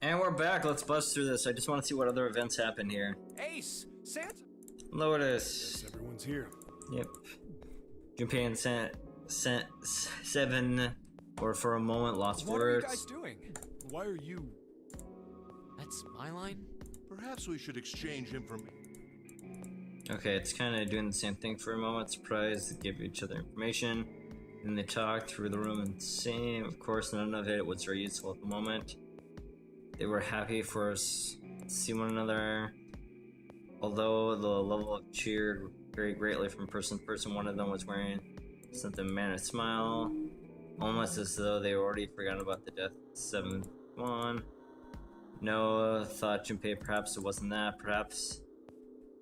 And we're back. Let's bust through this. I just want to see what other events happen here. Ace! Santa! Lotus. Yes, everyone's here. Yep. Japan sent seven, or for a moment lost What words. are you guys doing? Why are you... That's my line? Perhaps we should exchange information. Okay, it's kind of doing the same thing for a moment. Surprise, they give each other information. Then they talk through the room and same. Of course, none of it was very useful at the moment. They were happy for us to see one another. Although the level of cheer varied greatly from person to person, one of them was wearing something mannered smile, almost as though they already forgotten about the death of the seventh one. Noah thought Junpei perhaps it wasn't that. Perhaps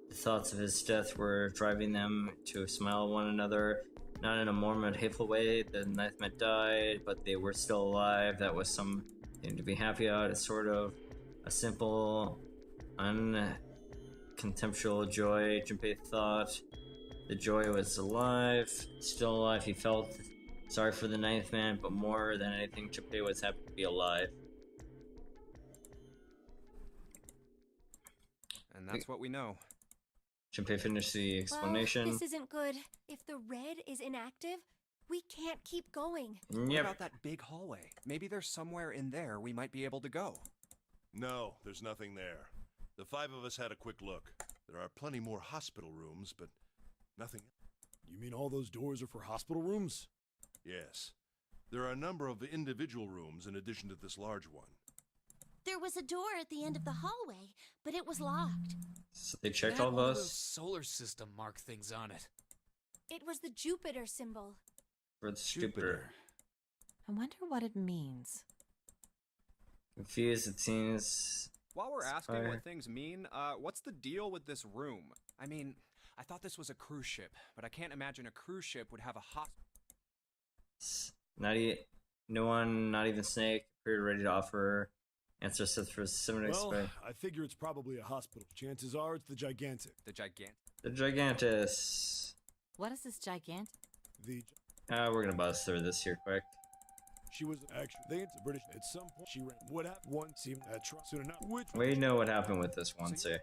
the thoughts of his death were driving them to smile at one another, not in a more hateful way. The ninth man died, but they were still alive. That was something to be happy about. It's sort of a simple, uncontemptuous joy. Junpei thought the joy was alive, still alive. He felt sorry for the ninth man, but more than anything, Junpei was happy to be alive. And that's what we know. Junpei finished the explanation. Well, this isn't good. If the red is inactive, we can't keep going. What Yep. about that big hallway? Maybe there's somewhere in there we might be able to go. No, there's nothing there. The five of us had a quick look. There are plenty more hospital rooms, but nothing. You mean all those doors are for hospital rooms? Yes. There are a number of individual rooms in addition to this large one. There was a door at the end of the hallway, but it was locked. So they checked It had all one of those those solar system mark things on it. It was the Jupiter symbol. for the Jupiter. I wonder what it means. Confused, it seems. While we're asking Fire. what things mean, what's the deal with this room? I mean, I thought this was a cruise ship, but I can't imagine a cruise ship would have a Not no one, not even Snake, appeared ready to offer answers set for 7 Well, expect. I figure it's probably a hospital. Chances are it's the Gigantic. the gigantic. The Gigantus. What is this gigantic? The... We're gonna buzz through this here quick. She was actually... They it's British. At some point, she ran... What happened? One seemed... soon enough. Which... We know what happened with this one, sir.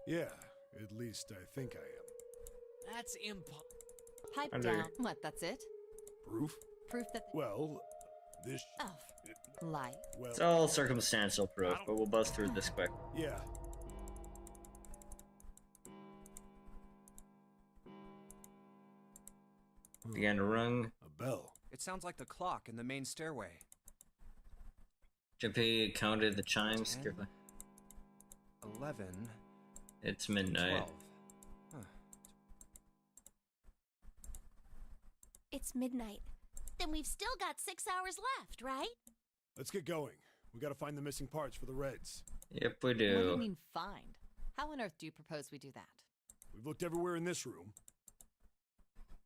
Yeah, at least I think I am. That's impossible. Pipe Under- down. What, that's it? Proof? Proof that... Well, this... Oh, light. Well, It's all circumstantial proof, but we'll buzz through this quick. yeah. Began to ring. A bell. It sounds like the clock in the main stairway. Junpei counted the chimes. 10, Carefully. 11, It's midnight. 12. Huh. It's midnight. Then we've still got 6 hours left, right? Let's get going. We gotta find the missing parts for the Reds. Yep, we What do you do. mean find? How on earth do you propose we do that? We've looked everywhere in this room,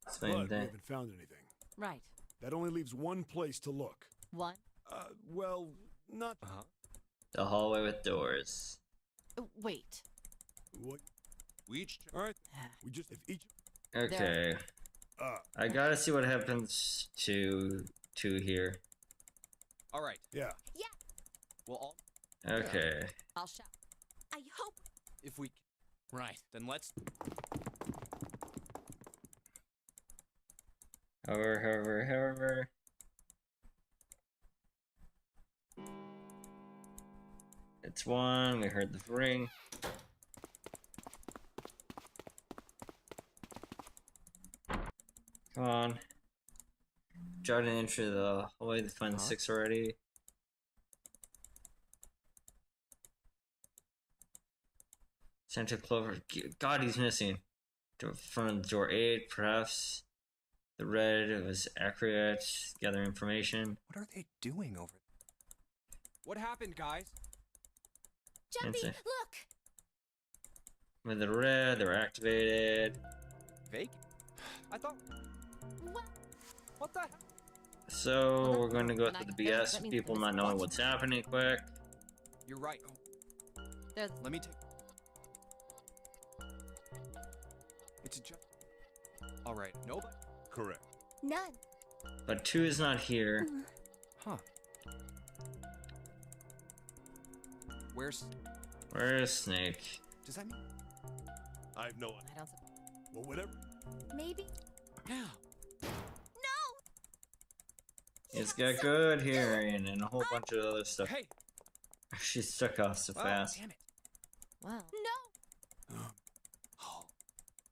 Explain but we that. haven't found anything. Right. That only leaves one place to look. One. Well, not... Uh-huh. The hallway with doors. Wait. What? We each All right. We just... If each... Okay. I gotta see what happens to here. All right. Yeah. Well, all Okay. I'll shout. I hope. if we Right. then let's However. It's one. We heard the ring. Come on. Try to enter the hallway to find the 6 already. Santa Clover. God, he's missing. To front of the door 8, perhaps. The red was accurate. Gather information. What are they doing over there? What happened, guys? Jumpy, Fancy. look! With the red, they're activated. Fake? I thought. What? What the heck? So we're going to go Then through I- the that BS. means People this not is knowing awesome. what's happening quick. You're right. There's... Let me take. It's just. All right. Nobody. correct. None. But 2 is not here. Huh. Where's... Where's Snake? Does that mean... I've no. I don't. Well, whatever. Maybe. Yeah. He's got good hearing and a whole bunch of other stuff. Hey! She's stuck off so Oh, fast. damn it. Well, No. Oh,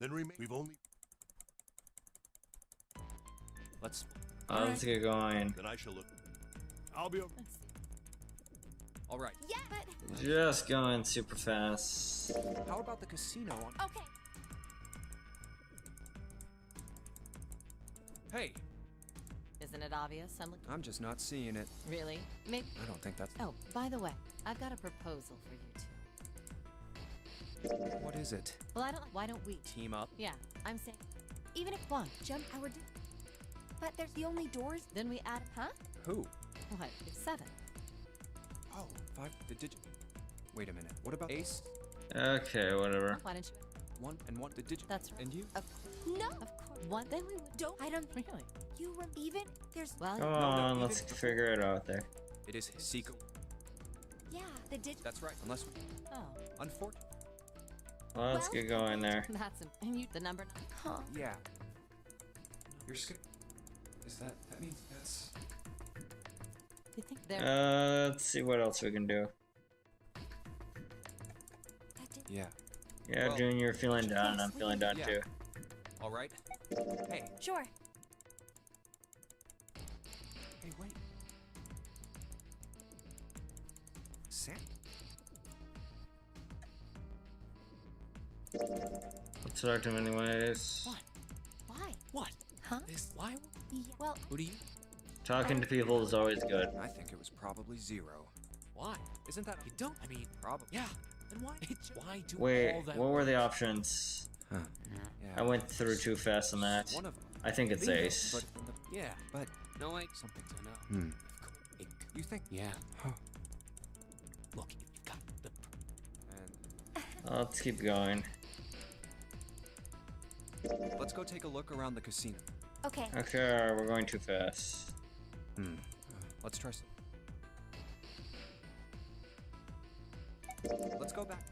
Then we've only. let's... Let's get going. Then I shall look. I'll be over. All right. Yeah, but Just going super fast. How about the casino on... okay. Hey! isn't it obvious? I'm looking. I'm just not seeing it. Really? Maybe. I don't think that's... Oh, by the way, I've got a proposal for you two. What is it? Well, I don't. Why don't we? Team up? Yeah, I'm saying, even if one, Jump our. But there's the only doors. then we add. Huh? Who? What? It's 7. Oh, 5... the digit... Wait a minute. What about Ace? Okay, whatever. Why don't you? 1 and 1, the digit... That's right. And you? Of No. course. One. Then we would. Don't. I don't. Really? You were even. There's. Well. Come on, let's figure it out there. It is Seiko. Yeah. The digit. That's right. Unless... Oh. Unfortunately... Let's Well, get going there. That's and you. The number 9. Huh. Yeah. You're scared. Is that... that means that's... You think they're. Let's see what else we can do. That did. Yeah. Yeah, Well, Junior, you're feeling down. yes, I'm we feeling can- down yeah. too. All right. Hey. Sure. Hey, wait. Sam? Let's talk to him anyways. What? Why? What? Huh? This. Why? Yeah. Well. Who do you... Talking to people is always good. I think it was probably 0. Why? Isn't that... You don't. I mean, Probably. yeah. Then why? Why do Wait, all that? what were the options? Huh. Yeah. Yeah. I went through too fast on that. One of them. I think it's Bingo, Ace. But from the... Yeah. But... No, like something to know. Hmm. Of course. You think... Yeah. Huh. Look, if you got the. And... Let's keep going. Let's go take a look around the casino. Okay. Okay, we're going too fast. Hmm. Let's try some... Let's go back.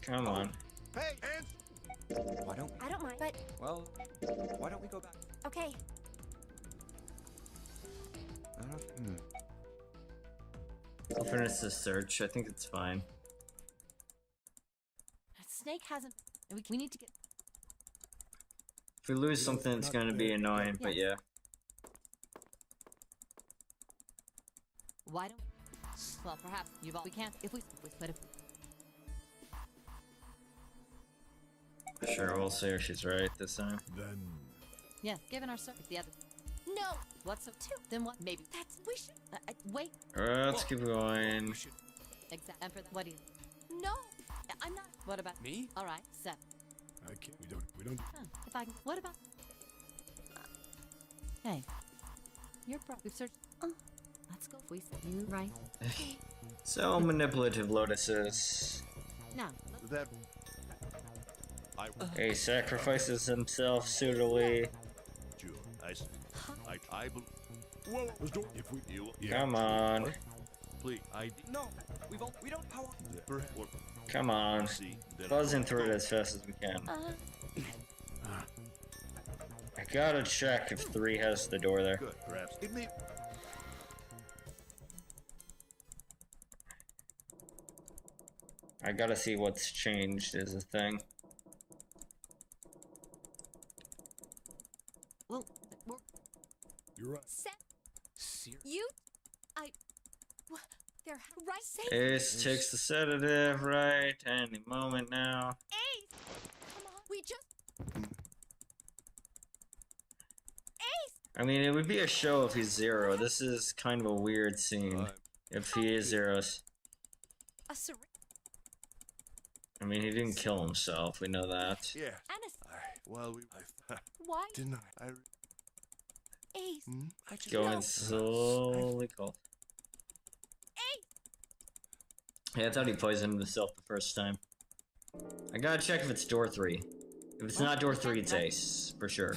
Come on. Hey, hands! Why don't... I don't mind. But Well... Why don't we go back? okay. I don't... Hmm. I'll finish this search. I think it's fine. Snake hasn't. We need to get. If we lose something, it's gonna be annoying, but yeah. Why don't? Well, perhaps you've all. We can't. If we. But if. Sure, we'll see if she's right this time. Then Yeah, given our circuit, the other. No. What's so? Then what? Maybe. That's. We should. Wait. Let's keep going. You should. Exact. And for that, what do you? No. I'm not. What about Me? All right, 7. I can't. We don't. Huh, if I can. What about? Hey, you're pro. We've searched. Let's go. If we said you right. So manipulative, Lotuses. Now. That. I. He sacrifices himself suitably. Jewel. I believe. Whoa, let's do it. If we. You. Yeah. Come on. Please. No! We don't... How... Or, Come on. see. Then Buzzing through it as fast as we can. I gotta check if 3 has the door there. Good. Perhaps. It may. I gotta see what's changed is the thing. Well, we're. You're right. Set. Serious? You. They're right. Say. Ace takes the sedative right any moment now. Ace. Come on. We just. I mean, it would be a show if he's 0. This is kind of a weird scene if he is 0. A syringe. I mean, he didn't kill himself. We know that. Yeah. And Well, I why? didn't I? Ace. I just. Going No. slowly cold. Yeah, I thought he poisoned himself the first time. I gotta check if it's door 3. If it's not door 3, it's Ace, for sure.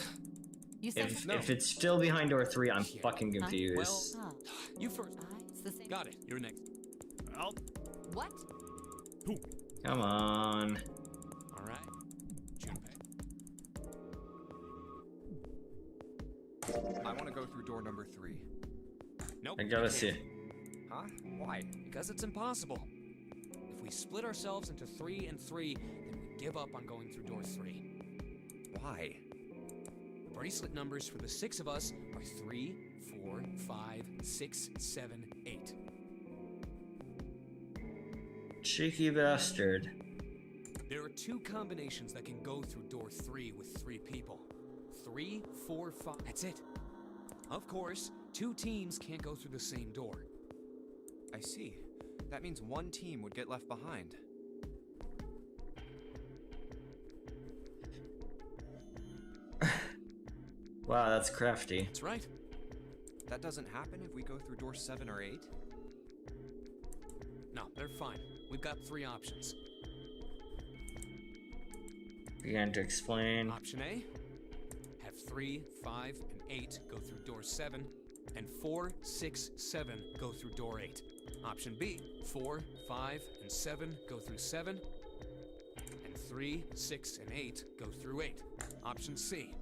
You said. If it's still behind door 3, I'm fucking confused. Well, You first. the same. Got it. You're next. I'll. What? Come on. All right. Junpei. I want to go through door number 3. Nope. I gotta you see can't. it. Huh? Why? Because it's impossible. If we split ourselves into 3 and 3, then we give up on going through door 3. Why? Bracelet numbers for the 6 of us are 3, 4, 5, 6, 7, 8. Cheeky bastard. There are 2 combinations that can go through door 3 with 3 people. 3, 4, 5. That's it. Of course, 2 teams can't go through the same door. I see. That means one team would get left behind. Wow, that's crafty. That's right. That doesn't happen if we go through door 7 or 8? No, they're fine. We've got 3 options. Began to explain. Option A, have 3, 5, and 8 go through door 7, and 4, 6, 7 go through door 8. Option B, 4, 5, and 7 go through 7, and 3, 6, and 8 go through 8. Option C,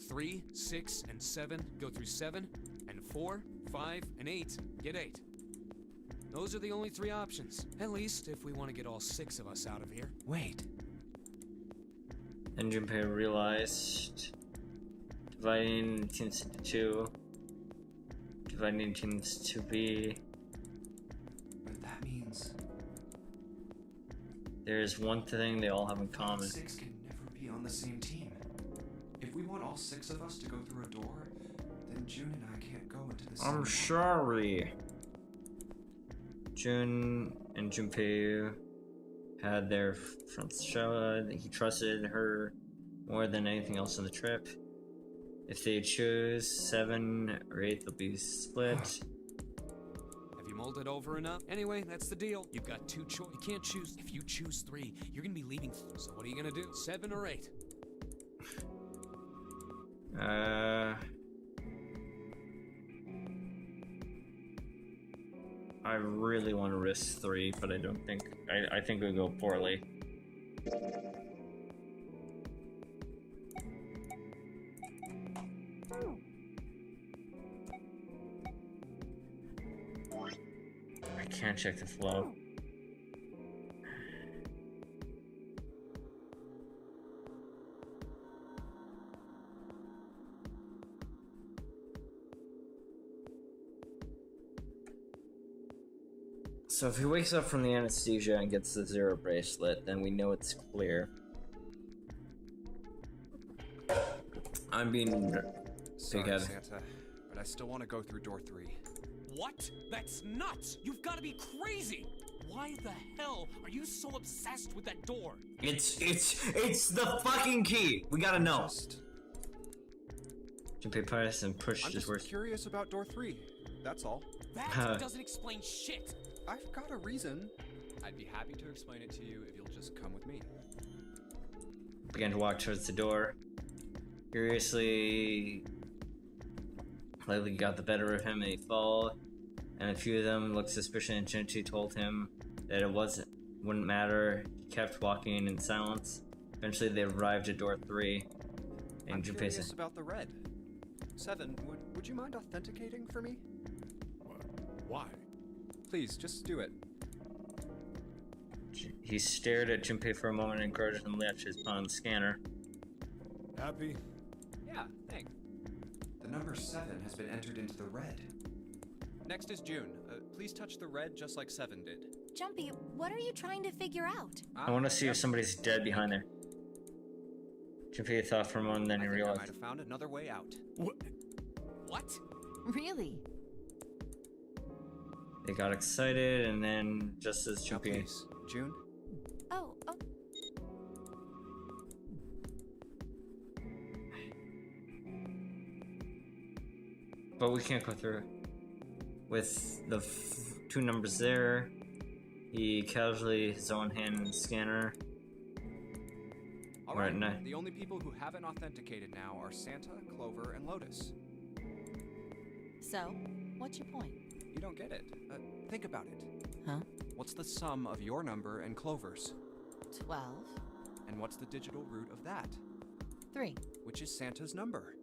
3, 6, and 7 go through 7, and 4, 5, and 8 get 8. Those are the only 3 options, at least if we want to get all 6 of us out of here. Wait. And Junpei realized dividing teams into 2, dividing teams to be. But that means There's one thing they all have in common. 6 can never be on the same team. If we want all 6 of us to go through a door, then June and I can't go into the same I'm one. sorry. Jun and Junpei had their friends show. He trusted her more than anything else on the trip. If they choose 7 or 8, they'll be split. Have you mulled it over enough? Anyway, that's the deal. You've got 2 choices. You can't choose. If you choose 3, you're gonna be leaving. So what are you gonna do? 7 or 8? I really want to risk 3, but I don't think. I think it would go poorly. I can't check the flow. So if he wakes up from the anesthesia and gets the 0 bracelet, then we know it's clear. I'm being Sorry, big-headed. Santa, but I still want to go through door 3. What? That's nuts! You've got to be crazy! Why the hell are you so obsessed with that door? It's the fucking key. We gotta know. Junpei pressed and pushed I'm his just words. curious about door 3. That's all. That doesn't explain shit! I've got a reason. I'd be happy to explain it to you if you'll just come with me. Began to walk towards the door. Curiously, Lately got the better of him and he fell, and a few of them looked suspicious, and Shinichi told him that it wouldn't matter. He kept walking in silence. Eventually they arrived at door 3, and I'm Junpei curious said, about the red. 7, would you mind authenticating for me? Why? Please, just do it. he stared at Junpei for a moment and encouraged him to latch his on the scanner. Happy? Yeah, thanks. The number 7 has been entered into the red. Next is June. Please touch the red just like 7 did. Jumpy, what are you trying to figure out? I want to see if somebody's dead behind there. Junpei thought for a moment, then he I might realized. have found another way out. What? Really? They got excited, and then just as Now, Junpei... please, June. Oh, But we can't go through. With the 2 numbers there, he casually his own hand in the scanner. Alright, no. the only people who haven't authenticated now are Santa, Clover, and Lotus. So, what's your point? You don't get it. Think about it. Huh? What's the sum of your number and Clover's? 12. And what's the digital root of that? 3. Which is Santa's number.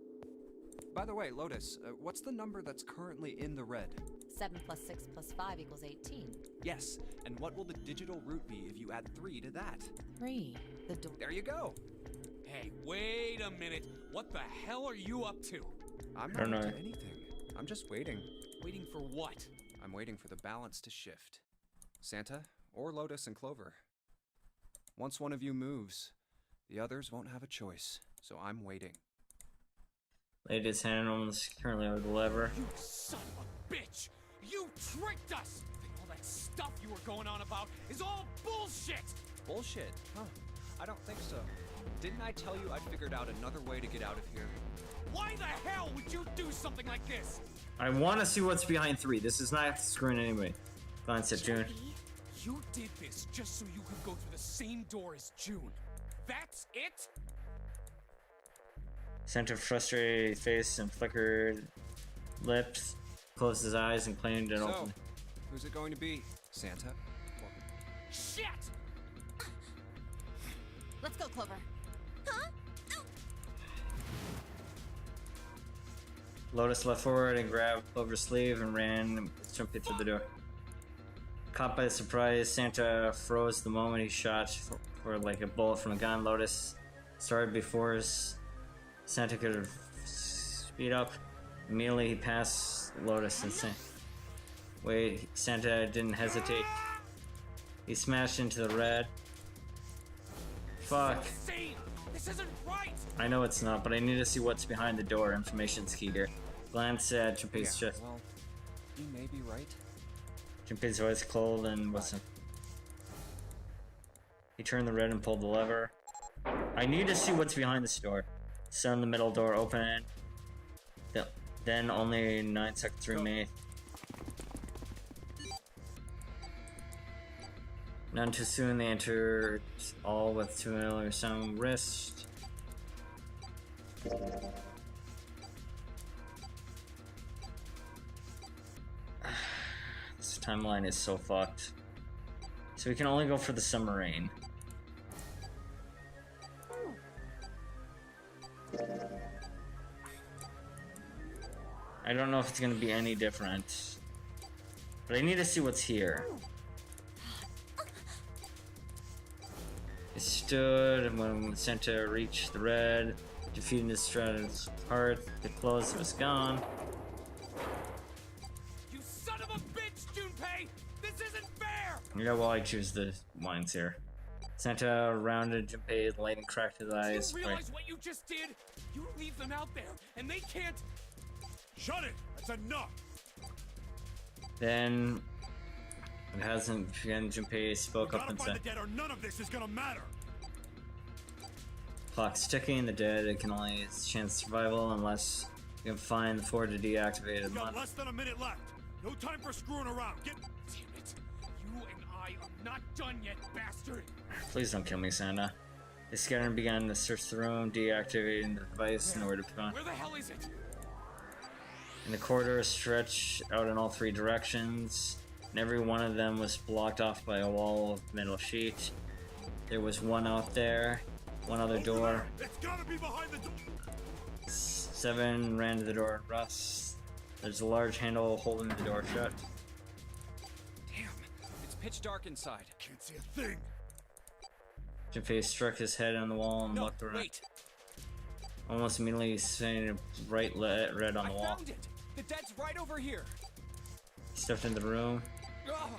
By the way, Lotus, what's the number that's currently in the red? 7 plus 6 plus 5 equals 18. Yes, and what will the digital root be if you add 3 to that? 3. The door. There you go. Hey, wait a minute. What the hell are you up to? I'm I don't not know. up to anything. I'm just waiting. Waiting for what? I'm waiting for the balance to shift. Santa, or Lotus and Clover. Once one of you moves, the others won't have a choice, so I'm waiting. Laid his hand almost currently over the lever. You son of a bitch! You tricked us! All that stuff you were going on about is all bullshit! Bullshit, huh? I don't think so. Didn't I tell you I figured out another way to get out of here? Why the hell would you do something like this? I want to see what's behind 3. This is not screwing anybody. Glance at June. You did this just so you could go through the same door as June. That's it? Santa frustrated face and flickered lips, closed his eyes and claimed an So, open. who's it going to be? Santa? Shit! Let's go, Clover. Huh? Lotus leapt forward and grabbed Clover's sleeve and ran, jumping through the door. Caught by surprise, Santa froze the moment he shot for like a bullet from a gun. Lotus started before Santa could speed up. Immediately he passed Lotus and Santa didn't hesitate. He smashed into the red. Fuck. Insane! This isn't right! I know it's not, but I need to see what's behind the door. Information's key here. Glance at Junpei's chest. Well, you may be right. Junpei's voice cold and whistled. He turned the red and pulled the lever. I need to see what's behind this door. Send the middle door open. Then only 9 seconds remain. None too soon, they entered all with familiar sound wrist. This timeline is so fucked. So we can only go for the submarine. I don't know if it's gonna be any different, but I need to see what's here. It stood when Santa reached the red, defeating the Stratus part. The clothes was gone. You son of a bitch, Junpei! This isn't fair! Yeah, well, I choose the lines here. Santa rounded Junpei's light and cracked his eyes. Do you realize what you just did? You leave them out there, and they can't. Shut it! That's enough! Then it hasn't begun. Junpei spoke up Gotta and find said, the dead or none of this is gonna matter! "Clock's ticking. The dead. It can only chance survival unless you can find the 4 to deactivate it." We got less than a minute left. No time for screwing around. Get. Damn it! You and I are not done yet, bastard! Please don't kill me, Santa. They scattered and began to search the room, deactivating the device in order to find. Where the hell is it? And the corridors stretched out in all 3 directions, and every one of them was blocked off by a wall of metal sheet. There was one out there, one other door. It's gotta be behind the door! 7 ran to the door and rust. There's a large handle holding the door shut. Damn, it's pitch dark inside. Can't see a thing! Junpei struck his head on the wall and No, looked around. wait! Almost immediately, he seen a bright red on the I wall. found it! The dead's right over here! He stepped into the room. Ugh.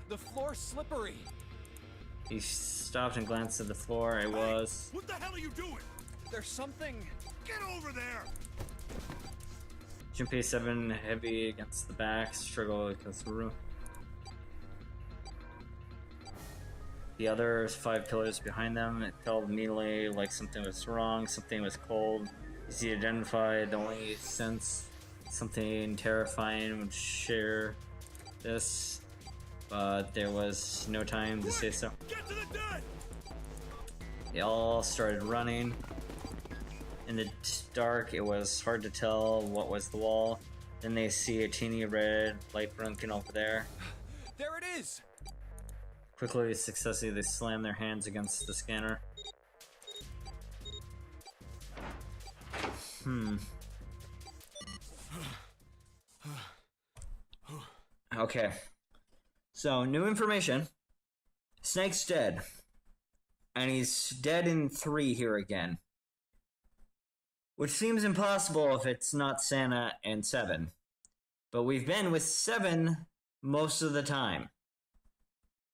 The floor's slippery! He stopped and glanced at the floor. It was... What the hell are you doing? There's something... Get over there! Junpei 7 heavy against the back, struggled against the room. The other 5 pillars behind them, it felt immediately like something was wrong, something was cold. As he identified, the only sense something terrifying would share this, but there was no time to say so. Get to the dead! They all started running. In the dark, it was hard to tell what was the wall. Then they see a teeny red light blinking over there. There it is! Quickly, successfully, they slam their hands against the scanner. Okay. So, new information. Snake's dead. And he's dead in 3 here again. Which seems impossible if it's not Santa and 7. But we've been with 7 most of the time.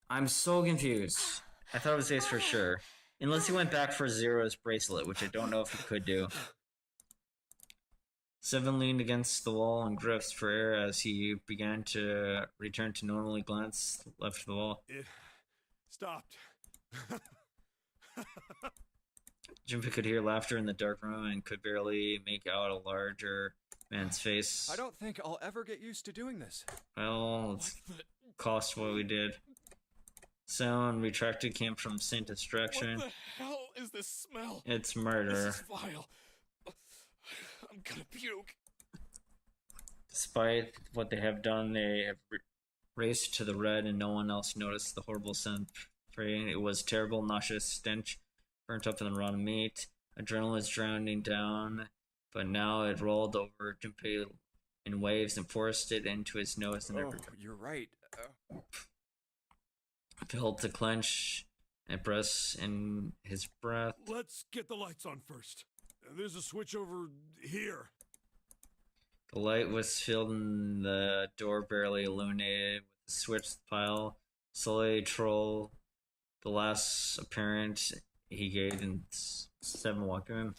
I'm so confused. I thought it was Ace for sure. Unless he went back for Zero's bracelet, which I don't know if he could do. 7 leaned against the wall and grasped for air as he began to return to normally glance left of the wall. It stopped. Junpei could hear laughter in the dark room and could barely make out a larger man's face. I don't think I'll ever get used to doing this. Well, it's cost what we did. Sound retracted came from Santa's direction. What the hell is this smell? It's murder. This is vile. I'm gonna puke. Despite what they have done, they have raced to the red and no one else noticed the horrible scent. It was terrible, nauseous stench, burnt up in the rotten meat. Adrenaline was drowning down, but now it rolled over Junpei in waves and forced it into his nose and everywhere. You're right. Felt to clench and press in his breath. Let's get the lights on first. There's a switch over here. The light was filled and the door barely illuminated with the switch pile. Slowly troll, the last apparent he gave, and 7 walked in.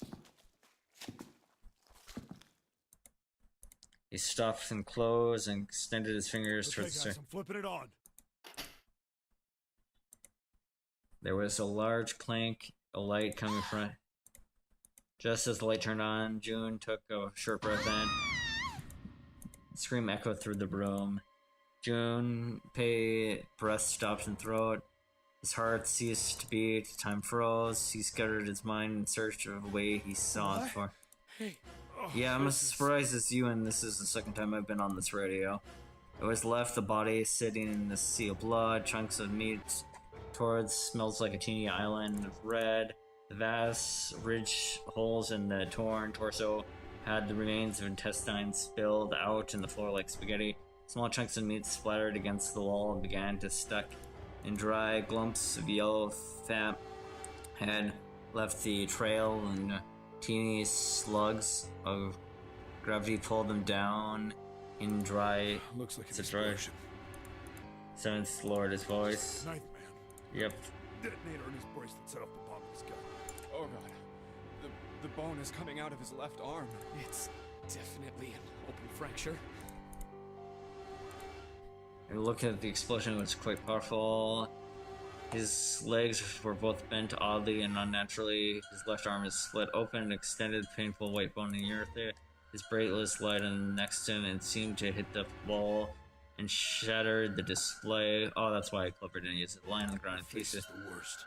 He stopped and closed and extended his fingers Okay, towards the guys, I'm flipping it on. There was a large clank, a light coming from. Just as the light turned on, June took a short breath in. The scream echoed through the room. Junpei breath stopped in throat. His heart ceased to beat. Time froze. He scattered his mind in search of a way he saw it before. Hey. Oh, Yeah, I'm as this is- surprised as you, and this is the second time I've been on this radio. It was left the body sitting in the sea of blood, chunks of meat towards smells like a teeny island of red. The vast ridge holes in the torn torso had the remains of intestines spilled out in the floor like spaghetti. Small chunks of meat splattered against the wall and began to stuck in dry glumps of yellow fat had left the trail, and teeny slugs of gravity pulled them down in dry. Looks like an It's a dry. explosion. Seventh lowered his voice. Ninth man. Yep. Detonator in his bracelet set off the bomb in his gun. Oh god. The bone is coming out of his left arm. It's definitely an open fracture. And looking at the explosion, it was quite powerful. His legs were both bent oddly and unnaturally. His left arm is split open and extended, painful white bone in the earth there. His bracelet light on next to him and seemed to hit the wall and shattered the display. Oh, that's why Clover didn't use it. Lying on the ground in This pieces. is the worst.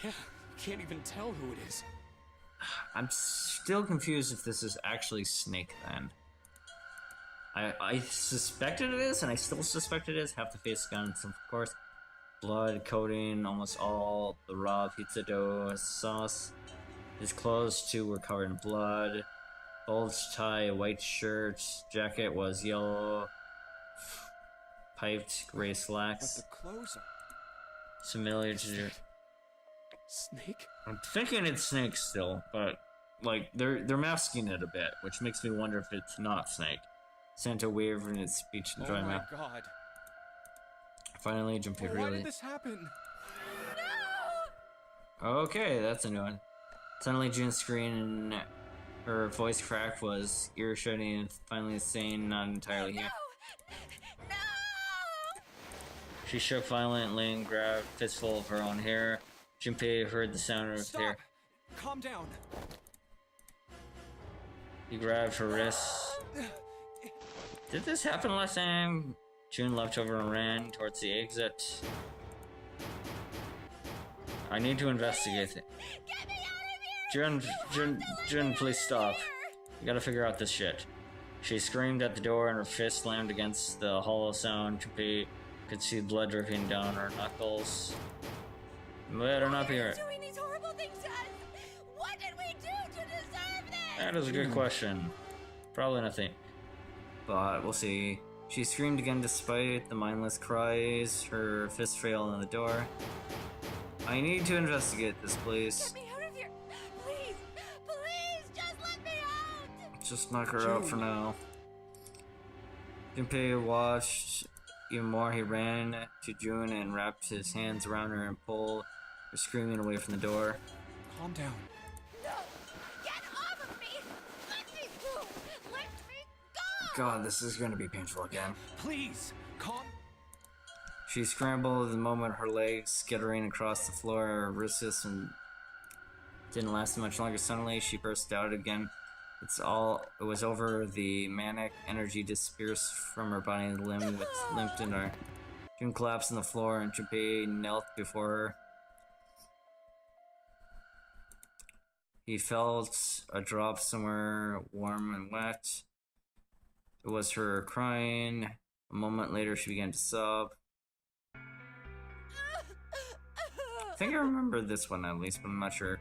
Yeah, can't even tell who it is. I'm still confused if this is actually Snake then. I suspected it is, and I still suspect it is. Half the face gone, some, of course. Blood coating almost all the raw pizza dough sauce. His clothes, too, were covered in blood. Bulged tie, white shirt, jacket was yellow. Piped gray But slacks. the clothes are... Familiar to... Snake? I'm thinking it's Snake still, but like they're masking it a bit, which makes me wonder if it's not Snake. Santa wavered in his speech and Oh dry my mouth. god. Finally, Junpei Why really. did this happen? Okay, that's a new one. Suddenly, June's screen and her voice crack was ear-shutting and finally saying not entirely here. She shook violently and grabbed a fistful of her own hair. Junpei heard the sound of Stop! hair. Calm down. He grabbed her wrists. Did this happen last time? June leapt over and ran towards the exit. I need to investigate it. Get me out of here! June, please stop. You gotta figure out this shit. She screamed at the door and her fist slammed against the hollow sound. Junpei could see blood dripping down her knuckles. Better not be hurt. Doing these horrible things to us? What did we do to deserve this? That is a good question. Probably nothing. But we'll see. She screamed again despite the mindless cries. Her fist failed on the door. I need to investigate this place. Get me out of here. Please, please, just let me out. Just knock her out for now. Junpei watched even more. He ran to June and wrapped his hands around her and pulled her screaming away from the door. Calm down. No, get off of me. Let me go. Let me go. God, this is gonna be painful again. Please, calm. She scrambled the moment her legs skittering across the floor, resist, and didn't last much longer. Suddenly, she burst out again. It was over. The manic energy dispersed from her body, and the limb was limped in her. June collapsed on the floor, and Junpei knelt before her. He felt a drop somewhere warm and wet. It was her crying. A moment later, she began to sob. I think I remember this one at least, but I'm not sure.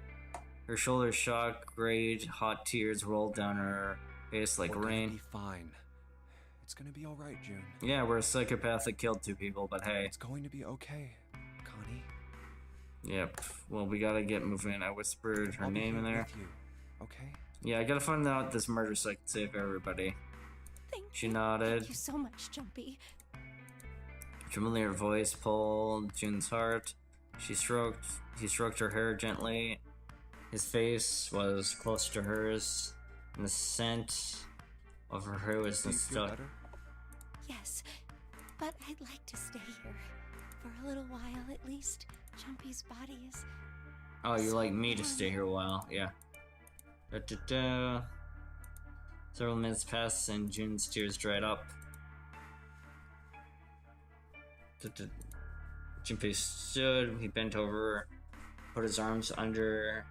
Her shoulders shook, great hot tears rolled down her face like We're gonna rain. be fine. It's gonna be all right, June. Yeah, we're a psychopath that killed 2 people, but hey. It's going to be okay, Connie. Yep. Well, we gotta get moving. I whispered her I'll be name in here there. with you, okay? Yeah, I gotta find out this murder so I can save everybody. Thank She you. nodded. Thank you so much, Jumpy. Familiar voice pulled June's heart. He stroked her hair gently. His face was close to hers, and the scent of her hair was Do you feel nostalgic. better? Yes, but I'd like to stay here for a little while at least. Jumpy's body is. Oh, you so like me to warm. stay here a while, yeah. Da-da-da. Several minutes passed and June's tears dried up. Junpei stood, he bent over, put his arms under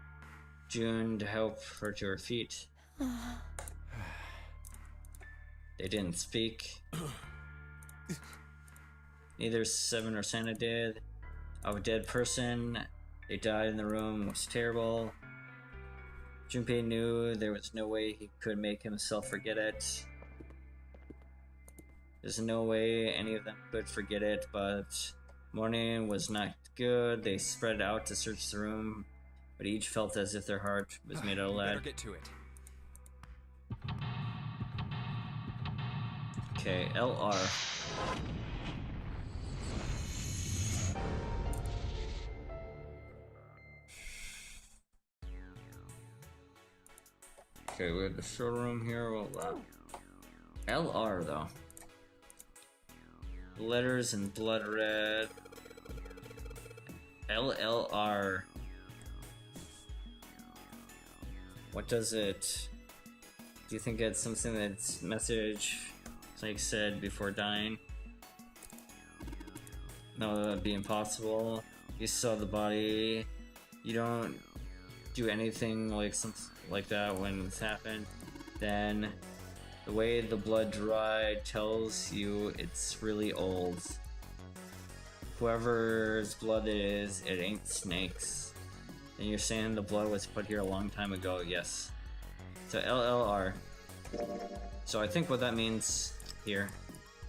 June to help her to her feet. They didn't speak. Neither Seven or Santa did. Of a dead person, they died in the room, was terrible. Junpei knew there was no way he could make himself forget it. There's no way any of them could forget it, but morning was not good. They spread out to search the room, but each felt as if their heart was made out of We better lead. get to it. Okay, LR. Okay, we have the showroom here. Well, LR though. Letters in blood red. LLR. What does it? Do you think it's something that's message, like said before dying? No, that'd be impossible. You saw the body. You don't do anything like something like that when it's happened. Then the way the blood dried tells you it's really old. Whoever's blood it is, it ain't Snake's. And you're saying the blood was put here a long time ago, yes. So LLR. So I think what that means here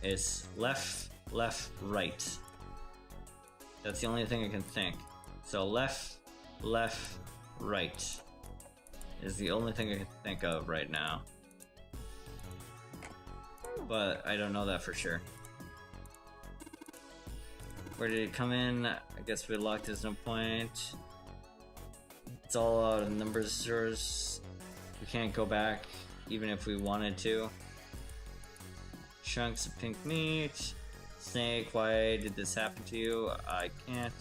is left, left, right. That's the only thing I can think. So left, left, right is the only thing I can think of right now. But I don't know that for sure. Where did it come in? I guess we locked, there's no point. It's all out of numbers. We can't go back even if we wanted to. Chunks of pink meat. Snake, why did this happen to you? I can't.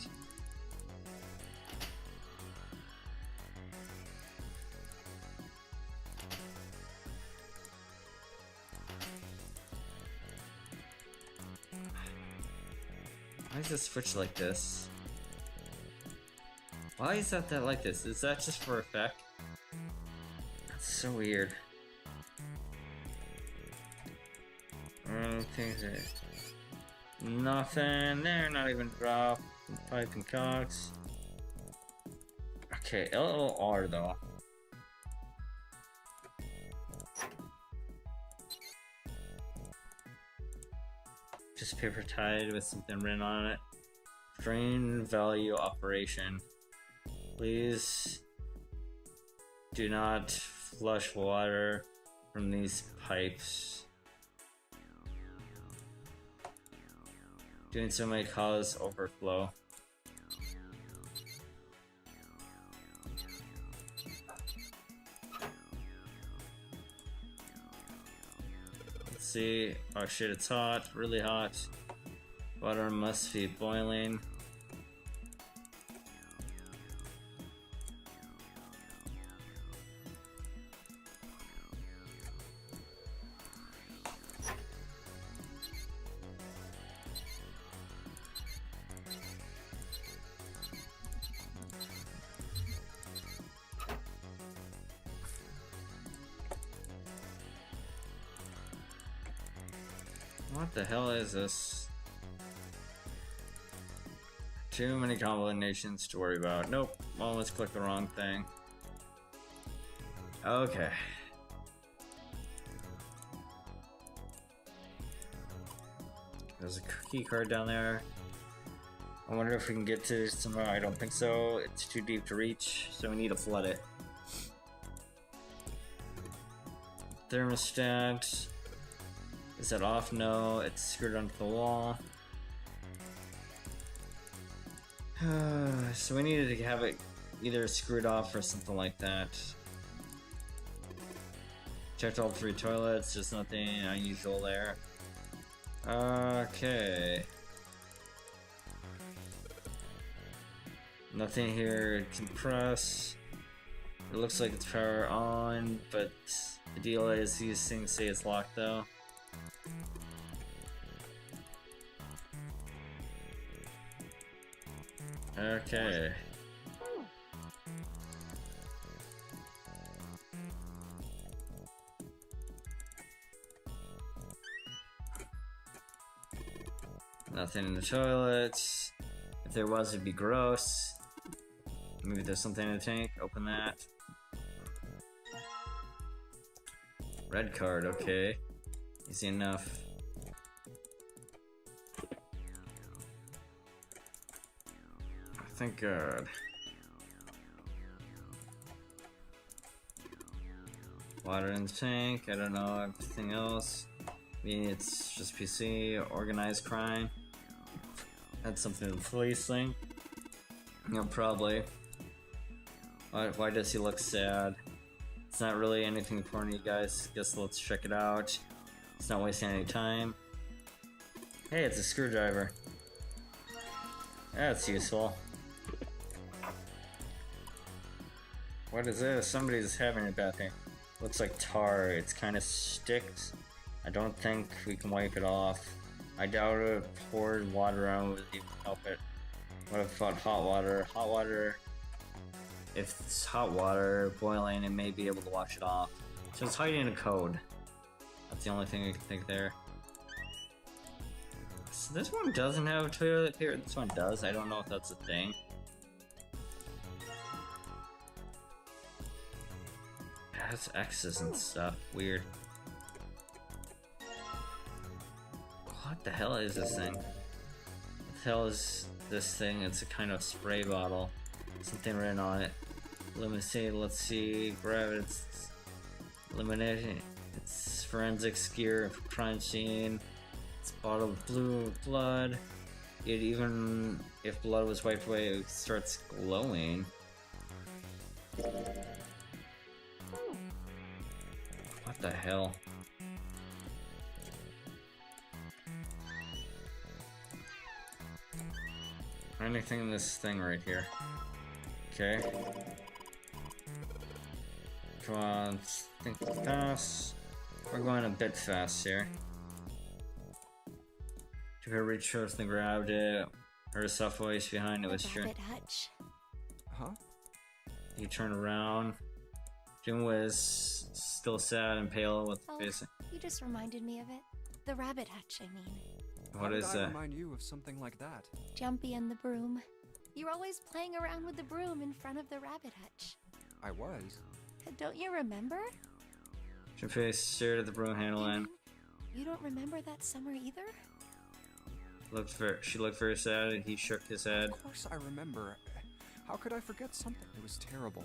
Why is this switch like this? Why is that like this? Is that just for effect? That's so weird. anything there. Nothing there, not even drop. Pipe and cocks. Okay, LLR though. Just paper tied with something written on it. Drain value operation. Please do not flush water from these pipes. Doing so may cause overflow. Let's see. Oh shit, it's hot, really hot. Water must be boiling. What the hell is this? Too many combinations to worry about. Nope. Well, let's click the wrong thing. Okay. There's a key card down there. I wonder if we can get to it somehow. I don't think so. It's too deep to reach, so we need to flood it. Thermostat. Is it off? No, it's screwed onto the wall. So we needed to have it either screwed off or something like that. Checked all 3 toilets, just nothing unusual there. Okay. Nothing here to compress. It looks like it's power on, but the deal is these things say it's locked though. Okay. Nothing in the toilets. If there was, it'd be gross. Maybe there's something in the tank. Open that. Red card, okay. Easy enough. Thank God. Water in the tank, I don't know, everything else. Maybe it's just PC, organized crime. That's something to the police thing. No, probably. Why does he look sad? It's not really anything important, you guys. Guess let's check it out. It's not wasting any time. Hey, it's a screwdriver. That's useful. What is this? Somebody's having a bad thing. Looks like tar. It's kind of sticked. I don't think we can wipe it off. I doubt it. Poured water on would even help it. What about hot water? Hot water. If it's hot water boiling, it may be able to wash it off. So it's hiding a code. That's the only thing I can think there. So this one doesn't have a toilet paper. This one does. I don't know if that's a thing. It has X's and stuff. Weird. What the hell is this thing? What the hell is this thing? It's a kind of spray bottle. Something written on it. Let's see. Grab it. It's eliminating. It's forensic gear for crime scene. It's bottled blue blood. It even if blood was wiped away, it starts glowing. What the hell? Anything in this thing right here? Okay. Come on, let's think fast. We're going a bit fast here. Took her reach first and grabbed it. Heard a soft voice behind it was sure. Hutch. Huh? He turned around. Jim was still sad and pale with the face. You just reminded me of it. The rabbit hutch, I mean. What is How did I that? remind you of something like that? Jumpy and the broom. You're always playing around with the broom in front of the rabbit hutch. I was. Don't you remember? Junpei stared at the broom handle You and mean you don't remember that summer either? she looked very sad, and he shook his head. Of course I remember. How could I forget something? It was terrible.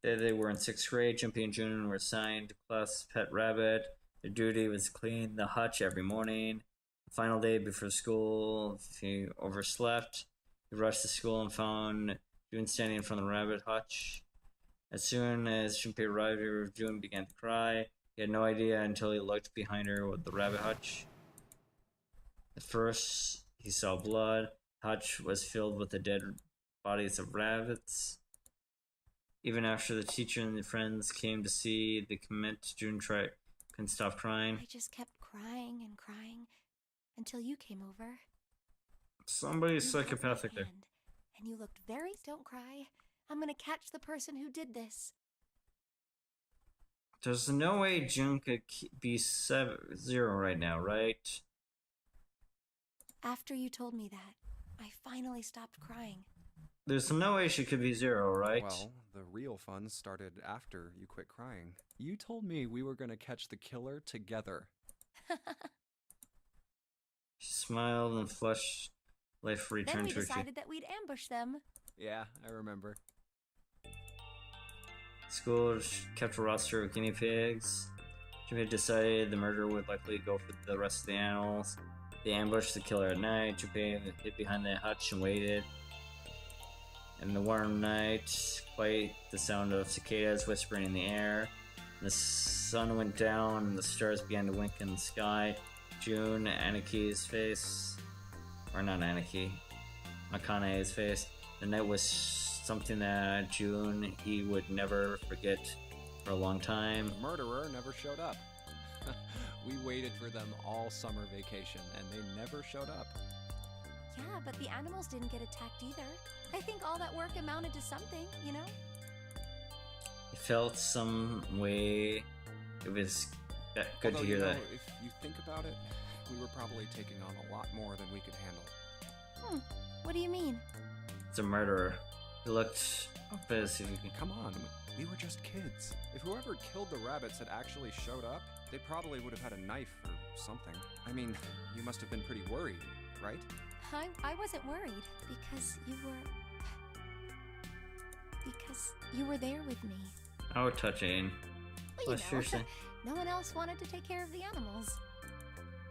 They were in 6th grade. Junpei and June were assigned to class pet rabbit. Their duty was to clean the hutch every morning. The final day before school, he overslept. He rushed to school and found June standing in front of the rabbit hutch. As soon as Junpei arrived, June began to cry. He had no idea until he looked behind her with the rabbit hutch. At first, he saw blood. The hutch was filled with the dead bodies of rabbits. Even after the teacher and the friends came to see the comment, June couldn't stop crying. I just kept crying and crying until you came over. Somebody's You held my psychopathic there. hand, and you looked very. Don't cry. I'm gonna catch the person who did this. There's no way June could be 0 right now, right? After you told me that, I finally stopped crying. There's no way she could be 0, right? Well, the real fun started after you quit crying. You told me we were gonna catch the killer together. She smiled and flushed. Life Then returned we to her cheek. decided that we'd ambush them. Yeah, I remember. School kept a roster of guinea pigs. Jimmy decided the murderer would likely go for the rest of the animals. They ambushed the killer at night. Jimmy hid behind the hutch and waited. In the warm night, quite the sound of cicadas whispering in the air. The sun went down and the stars began to wink in the sky. June, Anaki's face, or not Anaki, Akane's face. The night was something that June he would never forget for a long time. The murderer never showed up. We waited for them all summer vacation, and they never showed up. Yeah, but the animals didn't get attacked either. I think all that work amounted to something, you know? It felt some way. It was good Although, to hear you know, that. If you think about it, we were probably taking on a lot more than we could handle. What do you mean? It's a murderer. He looked up as if he could. Come on, we were just kids. If whoever killed the rabbits had actually showed up, they probably would have had a knife or something. I mean, you must have been pretty worried, right? I wasn't worried because you were there with me. Oh, touching. Well, Well, you know, seriously. no one else wanted to take care of the animals.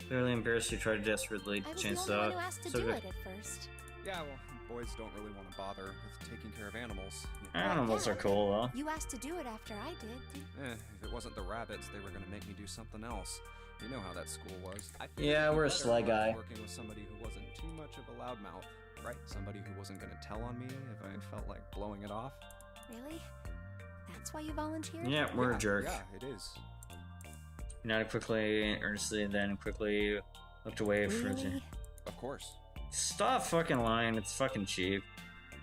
Clearly embarrassed, he tried desperately I to was change the the only one who asked to do subject. it at first. Yeah, well, boys don't really want to bother with taking care of animals. Animals are cool, though. You asked to do it after I did. If it wasn't the rabbits, they were gonna make me do something else. You know how that school was. I figured Yeah, it'd be we're a better sly if I was guy. working with somebody who wasn't too much of a loudmouth, right? Somebody who wasn't gonna tell on me if I felt like blowing it off. Really? That's why you volunteered? Yeah, we're a jerk. Yeah, it is. He nodded quickly, earnestly, then quickly looked away from Really? Of course. Stop fucking lying, it's fucking cheap.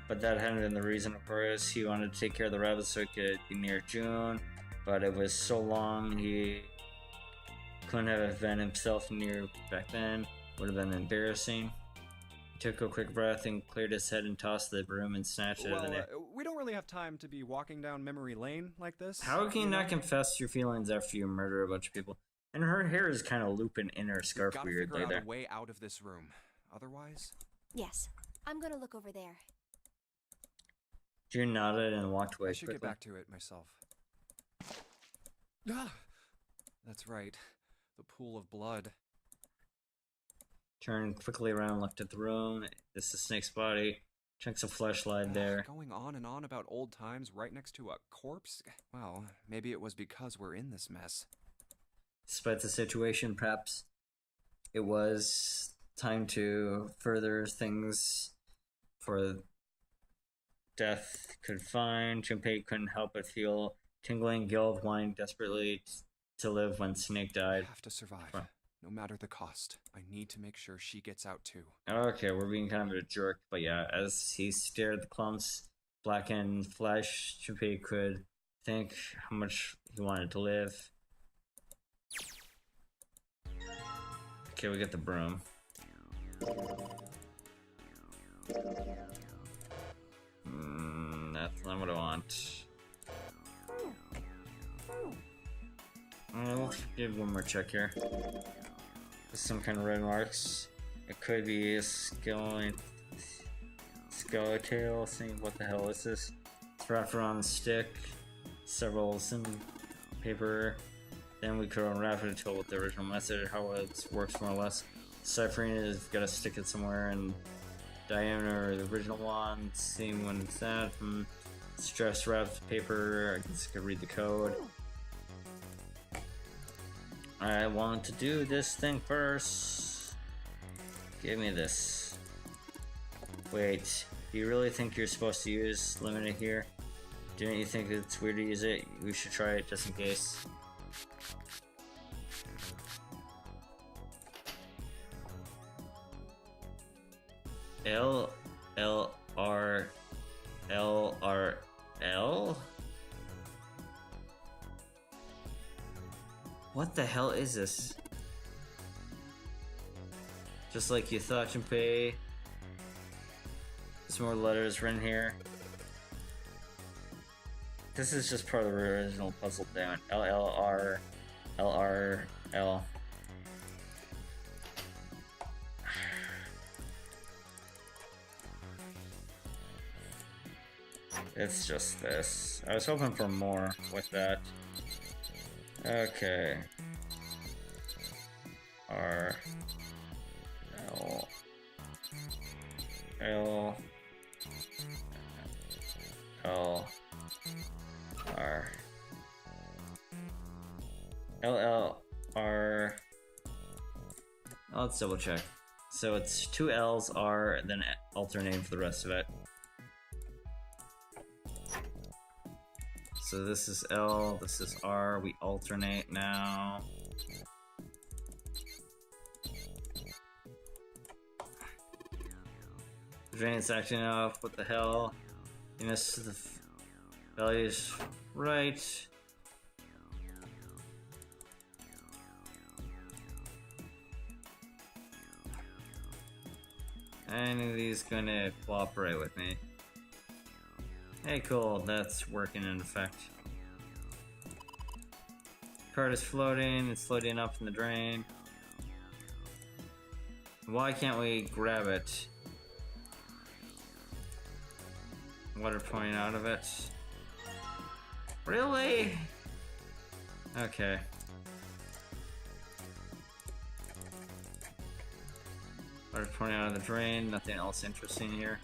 But that hadn't been the reason, of course. He wanted to take care of the rabbits so he could be near June, but it was so long he couldn't have been himself near back then. Would have been embarrassing. He took a quick breath and cleared his head and tossed the broom and snatched it out of Well, the air. we don't really have time to be walking down memory lane like this. How can you know? not confess your feelings after you murder a bunch of people? And her hair is kind of looping in her scarf Gotta weirdly figure out there. a way out of this room. Otherwise, Yes. I'm gonna look over there. June nodded and walked away I should quickly. get back to it myself. Ah, that's right. The pool of blood. Turned quickly around, looked at the room. This is Snake's body. Chunks of flesh lied there. Going on and on about old times right next to a corpse? Well, maybe it was because we're in this mess. Despite the situation, perhaps it was time to further things for death could find. Junpei couldn't help but feel tingling guilt, wanting desperately to live when Snake I died. have to survive, Fine. no matter the cost. I need to make sure she gets out too. Okay, we're being kind of a jerk, but yeah, as he stared at the clumps, blackened flesh, Junpei could think how much he wanted to live. Okay, we get the broom. That's not what I want. Let's give one more check here. There's some kind of red marks. It could be a skeletal thing. What the hell is this? It's wrapped around the stick. Several some paper. Then we could unwrap it until with the original message, how it works more or less. Ciphering it is gotta stick it somewhere in diameter, the original one. Same one as that. Stress wrapped paper. I guess I could read the code. I want to do this thing first. Give me this. Wait, do you really think you're supposed to use limited here? Don't you think it's weird to use it? We should try it just in case. L R L? What the hell is this? Just like you thought, Junpei. There's more letters written here. This is just part of the original puzzle down. L. It's just this. I was hoping for more with that. Okay. R L L L R L L R. Let's double check. So it's 2 L's, R, and then alternate for the rest of it. So this is L, this is R, we alternate now. Drain's acting up, what the hell? You missed the values right. Any of these gonna cooperate with me? Hey, cool, that's working in effect. Card is floating, it's floating up in the drain. Why can't we grab it? Water pouring out of it. Really? Okay. Water pouring out of the drain, nothing else interesting here.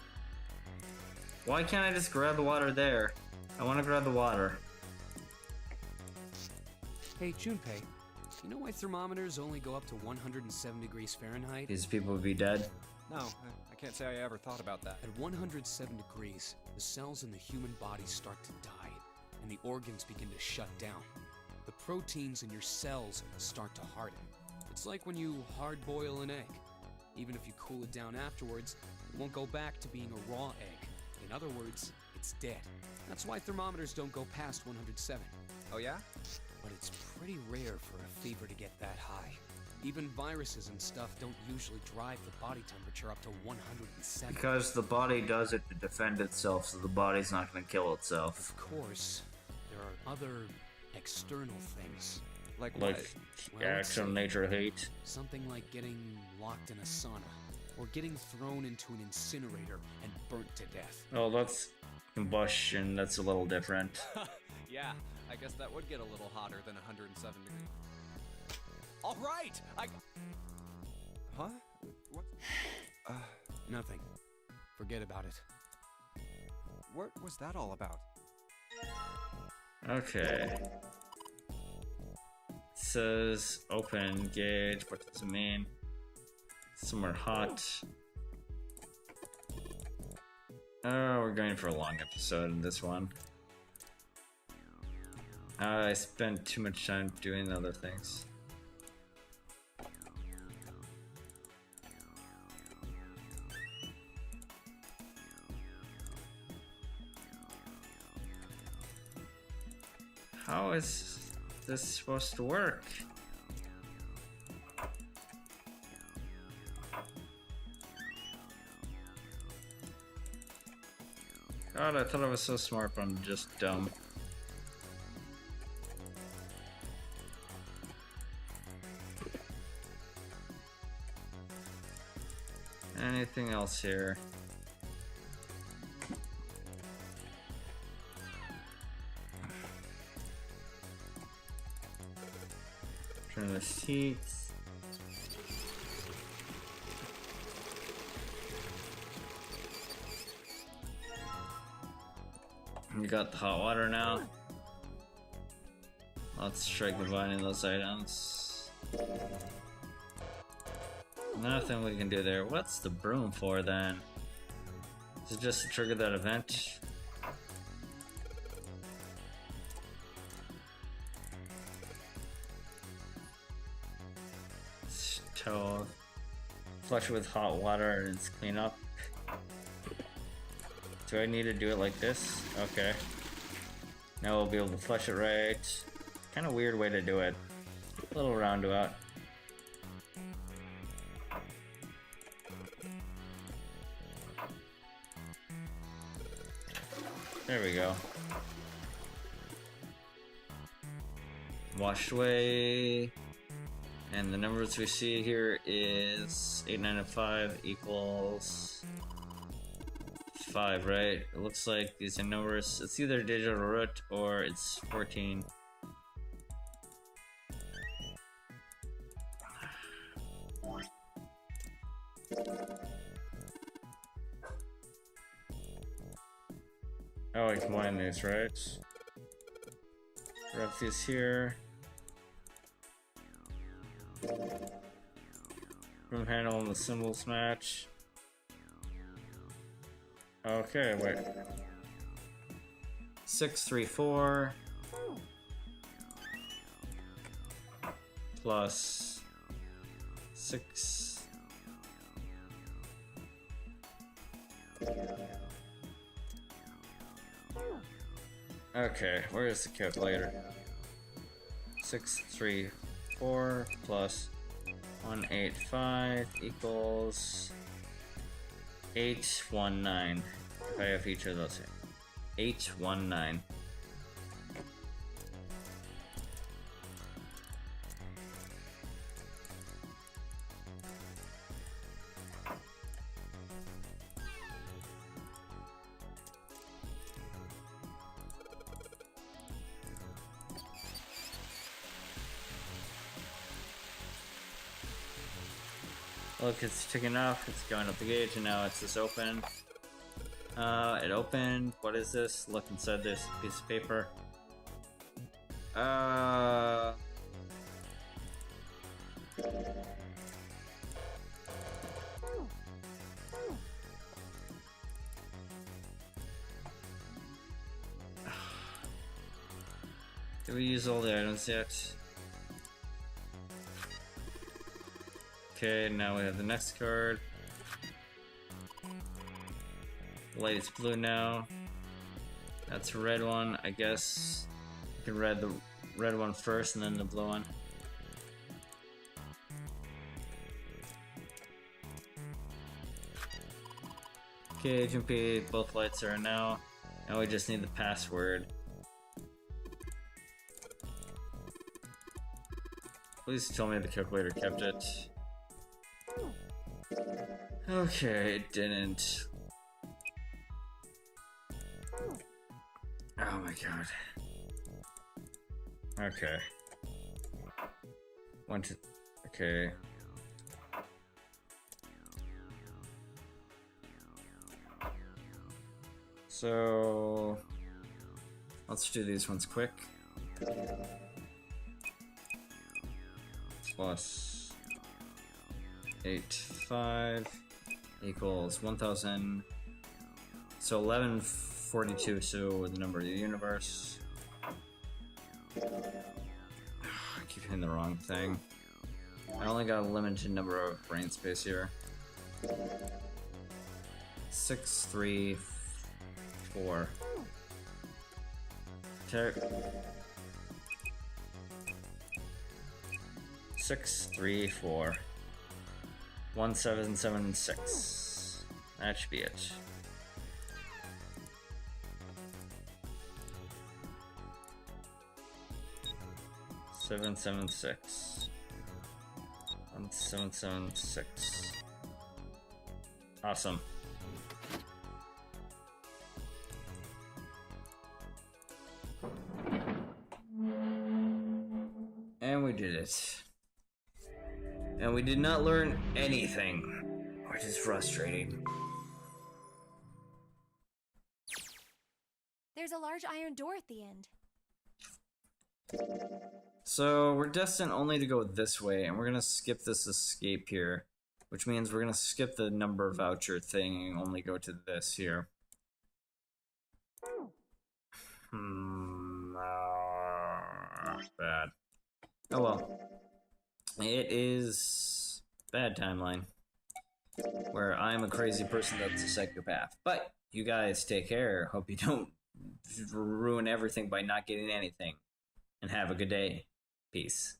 Why can't I just grab the water there? I want to grab the water. Hey, Junpei, you know why thermometers only go up to 107 degrees Fahrenheit? These people would be dead. No, I can't say I ever thought about that. At 107 degrees, the cells in the human body start to die, and the organs begin to shut down. The proteins in your cells start to harden. It's like when you hard-boil an egg. Even if you cool it down afterwards, it won't go back to being a raw egg. In other words, it's dead. That's why thermometers don't go past 107. Oh yeah? But it's pretty rare for a fever to get that high. Even viruses and stuff don't usually drive the body temperature up to 107. Because the body does it to defend itself, so the body's not going to kill itself. Of course, there are other external things. Like Well, actual let's nature hate. Something like getting locked in a sauna, or getting thrown into an incinerator and burnt to death. Oh, that's combustion. That's a little different. Yeah, I guess that would get a little hotter than 107 degrees. All right, Huh? What? Nothing. Forget about it. What was that all about? Okay. It says open gauge. What does it mean? Somewhere hot. Oh, we're going for a long episode in this one. I spent too much time doing other things. How is this supposed to work? God, I thought I was so smart, but I'm just dumb. Anything else here? Turn the seats. We got the hot water now. Let's strike the binding those items. Nothing we can do there. What's the broom for then? Is it just to trigger that event? Stove. Flush it with hot water and it's clean up. Do I need to do it like this? Okay. Now we'll be able to flush it right. Kind of weird way to do it. A little roundabout. There we go. Washed away. And the numbers we see here is 8, 9, and 5 equals 5, right? It looks like these are numbers. It's either digital root or it's 14. Oh, I combine these, right? Wrap these here. Room handle and the symbols match. Okay, wait. 6, 3, 4 plus 6. Okay, where is the calculator? 6, 3, 4 plus 185 equals 819. If I have each of those here. 819. Look, it's ticking off, it's going up the gauge, and now it's just open. It opened. What is this? Look inside this piece of paper. Did we use all the items yet? Okay, now we have the next card. The light is blue now. That's a red one. I guess you can read the red one first and then the blue one. Okay, Agent P, both lights are now. Now we just need the password. Please tell me the calculator kept it. Okay, it didn't. Oh my god. Okay. Okay. So let's do these ones quick. Plus 8, 5 equals 1000. So 1142, so the number of the universe. I keep hitting the wrong thing. I only got a limited number of brain space here. 6, 3, 4. 634 1776. That should be it. Seven seven six 1776. Awesome. And we did it. And we did not learn anything, which is frustrating. There's a large iron door at the end. So we're destined only to go this way, and we're gonna skip this escape here, which means we're gonna skip the number voucher thing and only go to this here. Bad. Oh well. It is bad timeline, where I'm a crazy person that's a psychopath. But you guys take care. Hope you don't ruin everything by not getting anything. And have a good day. Peace.